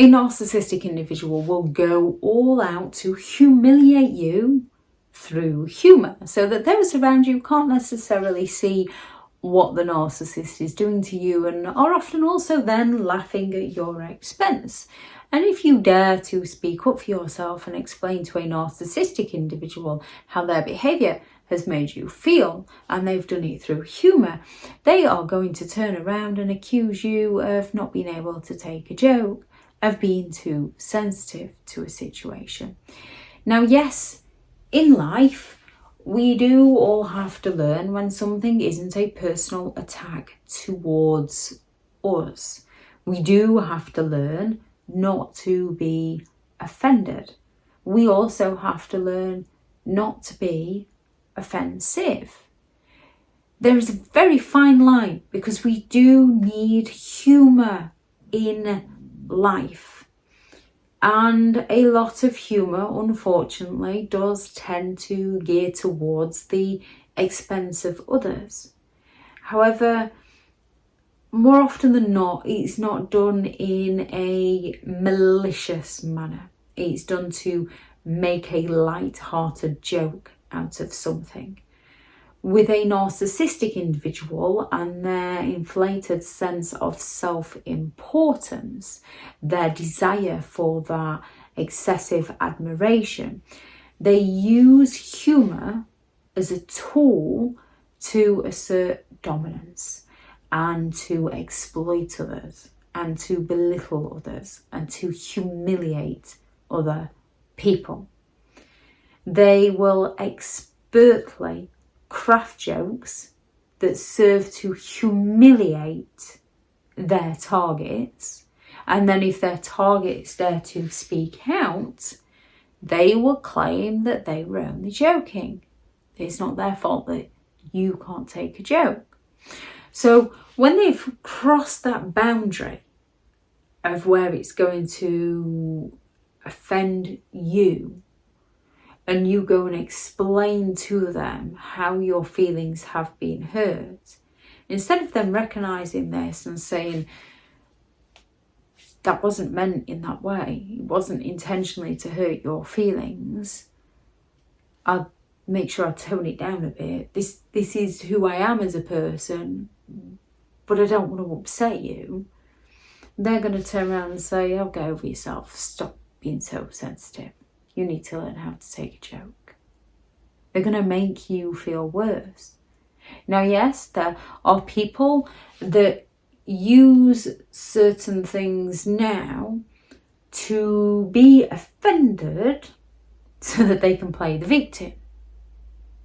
A narcissistic individual will go all out to humiliate you through humour, so that those around you can't necessarily see what the narcissist is doing to you, and are often also then laughing at your expense. And if you dare to speak up for yourself and explain to a narcissistic individual how their behaviour has made you feel, and they've done it through humour, they are going to turn around and accuse you of not being able to take a joke, of being too sensitive to a situation. Now, yes, in life, we do all have to learn when something isn't a personal attack towards us. We do have to learn not to be offended. We also have to learn not to be offensive. There is a very fine line, because we do need humour in life. And a lot of humour, unfortunately, does tend to gear towards the expense of others. However, more often than not, it's not done in a malicious manner. It's done to make a light-hearted joke out of something. With a narcissistic individual and their inflated sense of self-importance, their desire for that excessive admiration, they use humour as a tool to assert dominance and to exploit others and to belittle others and to humiliate other people. They will expertly craft jokes that serve to humiliate their targets, and then if their targets dare to speak out, they will claim that they were only joking. It's not their fault that you can't take a joke. So when they've crossed that boundary of where it's going to offend you, and you go and explain to them how your feelings have been hurt, instead of them recognising this and saying, that wasn't meant in that way, it wasn't intentionally to hurt your feelings, I'll make sure I tone it down a bit. This is who I am as a person, but I don't want to upset you. They're going to turn around and say, oh, get over yourself, stop being so sensitive. You need to learn how to take a joke. They're going to make you feel worse. Now, yes, there are people that use certain things now to be offended so that they can play the victim.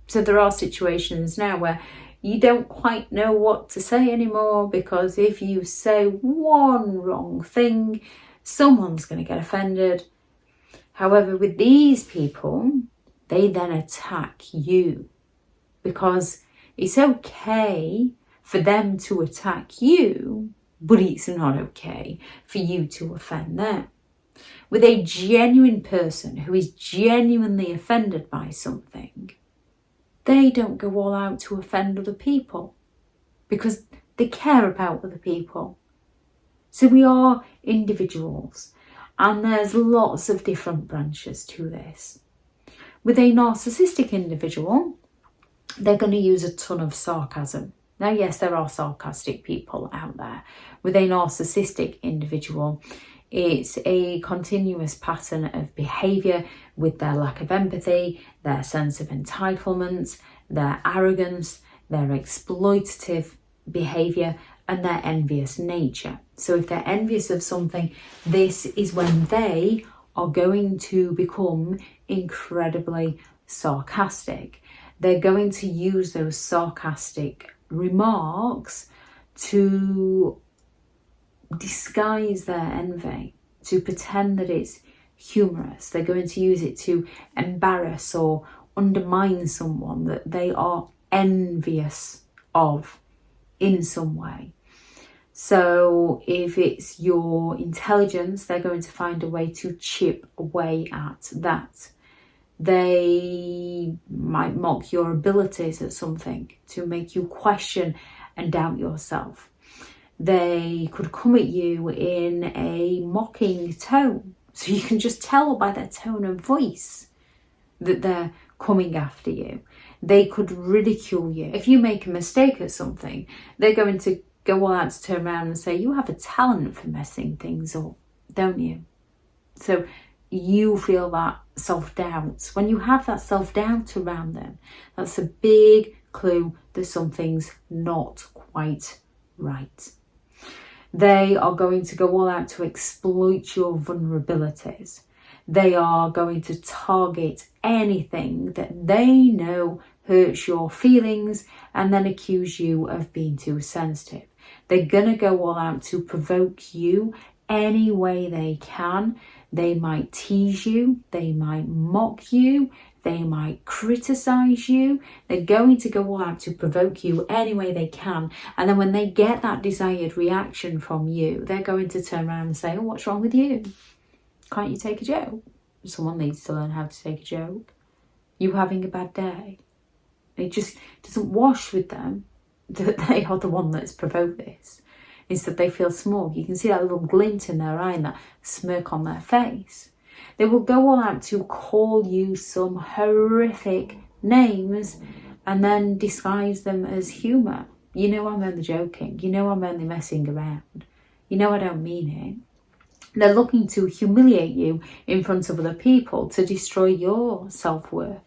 So there are situations now where you don't quite know what to say anymore, because if you say one wrong thing, someone's going to get offended. However, with these people, they then attack you, because it's okay for them to attack you, but it's not okay for you to offend them. With a genuine person who is genuinely offended by something, they don't go all out to offend other people because they care about other people. So we are individuals, and there's lots of different branches to this. With a narcissistic individual, they're going to use a ton of sarcasm. Now, yes, there are sarcastic people out there. With a narcissistic individual, it's a continuous pattern of behaviour with their lack of empathy, their sense of entitlement, their arrogance, their exploitative behaviour, and their envious nature. So if they're envious of something, this is when they are going to become incredibly sarcastic. They're going to use those sarcastic remarks to disguise their envy, to pretend that it's humorous. They're going to use it to embarrass or undermine someone that they are envious of in some way. So if it's your intelligence, they're going to find a way to chip away at that. They might mock your abilities at something to make you question and doubt yourself. They could come at you in a mocking tone. So you can just tell by their tone of voice that they're coming after you. They could ridicule you. If you make a mistake at something, they're going to go all out to turn around and say, you have a talent for messing things up, don't you? So you feel that self-doubt. When you have that self-doubt around them, that's a big clue that something's not quite right. They are going to go all out to exploit your vulnerabilities. They are going to target anything that they know hurts your feelings and then accuse you of being too sensitive. They're going to go all out to provoke you any way they can. They might tease you. They might mock you. They might criticize you. They're going to go all out to provoke you any way they can. And then when they get that desired reaction from you, they're going to turn around and say, oh, what's wrong with you? Can't you take a joke? Someone needs to learn how to take a joke. You having a bad day? It just doesn't wash with them that they are the one that's provoked this. Instead, they feel small. You can see that little glint in their eye and that smirk on their face. They will go all out to call you some horrific names and then disguise them as humour. You know I'm only joking. You know I'm only messing around. You know I don't mean it. They're looking to humiliate you in front of other people to destroy your self-worth.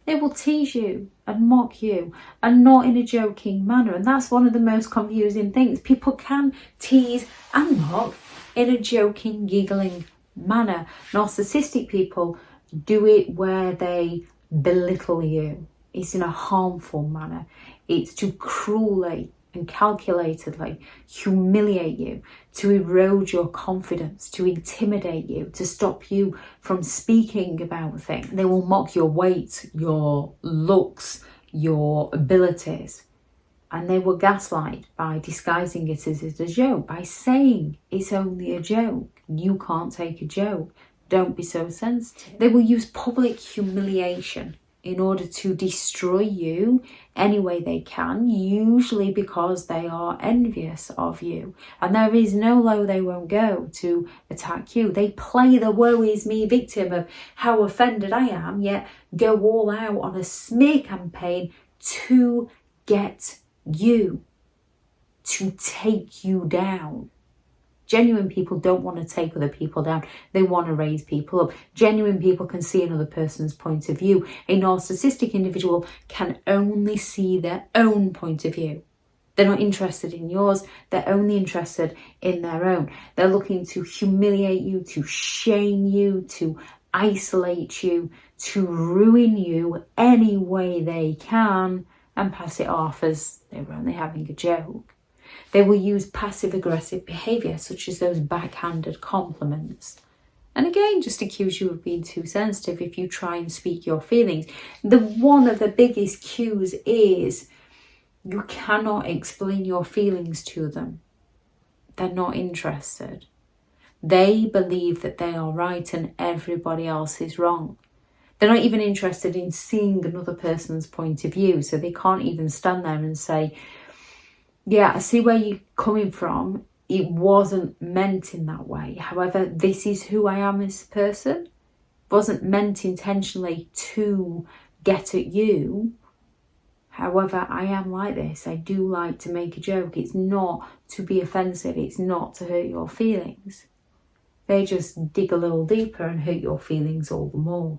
They will tease you and mock you, and not in a joking manner. And that's one of the most confusing things. People can tease and mock in a joking, giggling manner. Narcissistic people do it where they belittle you. It's in a harmful manner. It's to cruelly and calculatedly humiliate you, to erode your confidence, to intimidate you, to stop you from speaking about things. They will mock your weight, your looks, your abilities, and they will gaslight by disguising it as a joke, by saying it's only a joke. You can't take a joke. Don't be so sensitive. They will use public humiliation in order to destroy you any way they can, usually because they are envious of you. And there is no low they won't go to attack you. They play the woe is me victim of how offended I am, yet go all out on a smear campaign to get you, to take you down. Genuine people don't want to take other people down. They want to raise people up. Genuine people can see another person's point of view. A narcissistic individual can only see their own point of view. They're not interested in yours. They're only interested in their own. They're looking to humiliate you, to shame you, to isolate you, to ruin you any way they can and pass it off as they were only having a joke. They will use passive-aggressive behaviour, such as those backhanded compliments. And again, just accuse you of being too sensitive if you try and speak your feelings. One of the biggest cues is you cannot explain your feelings to them. They're not interested. They believe that they are right and everybody else is wrong. They're not even interested in seeing another person's point of view, so they can't even stand there and say, yeah, I see where you're coming from. It wasn't meant in that way. However, this is who I am as a person. It wasn't meant intentionally to get at you. However, I am like this. I do like to make a joke. It's not to be offensive. It's not to hurt your feelings. They just dig a little deeper and hurt your feelings all the more.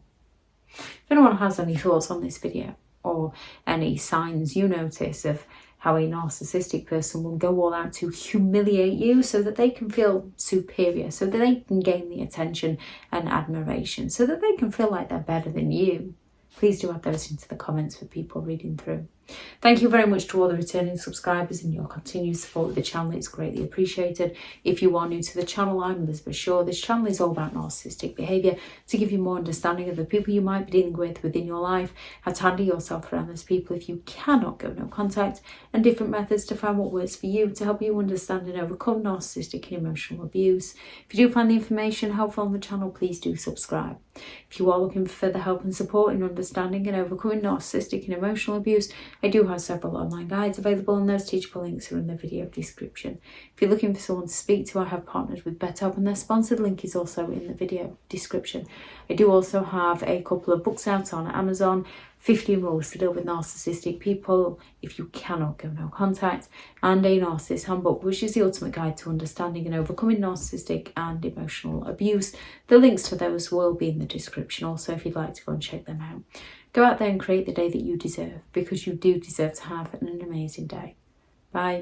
If anyone has any thoughts on this video or any signs you notice of how a narcissistic person will go all out to humiliate you so that they can feel superior, so that they can gain the attention and admiration, so that they can feel like they're better than you, please do add those into the comments for people reading through. Thank you very much to all the returning subscribers and your continued support of the channel. It's greatly appreciated. If you are new to the channel, I'm Elizabeth Shaw. This channel is all about narcissistic behaviour to give you more understanding of the people you might be dealing with within your life, how to handle yourself around those people if you cannot go no contact, and different methods to find what works for you to help you understand and overcome narcissistic and emotional abuse. If you do find the information helpful on the channel, please do subscribe. If you are looking for further help and support in understanding and overcoming narcissistic and emotional abuse, I do have several online guides available, and those teachable links are in the video description. If you're looking for someone to speak to, I have partnered with BetterHelp, and their sponsored link is also in the video description. I do also have a couple of books out on Amazon: 15 Rules to Deal with Narcissistic People, If You Cannot Go No Contact, and a Narcissist Handbook, which is the ultimate guide to understanding and overcoming narcissistic and emotional abuse. The links to those will be in the description also if you'd like to go and check them out. Go out there and create the day that you deserve, because you do deserve to have an amazing day. Bye.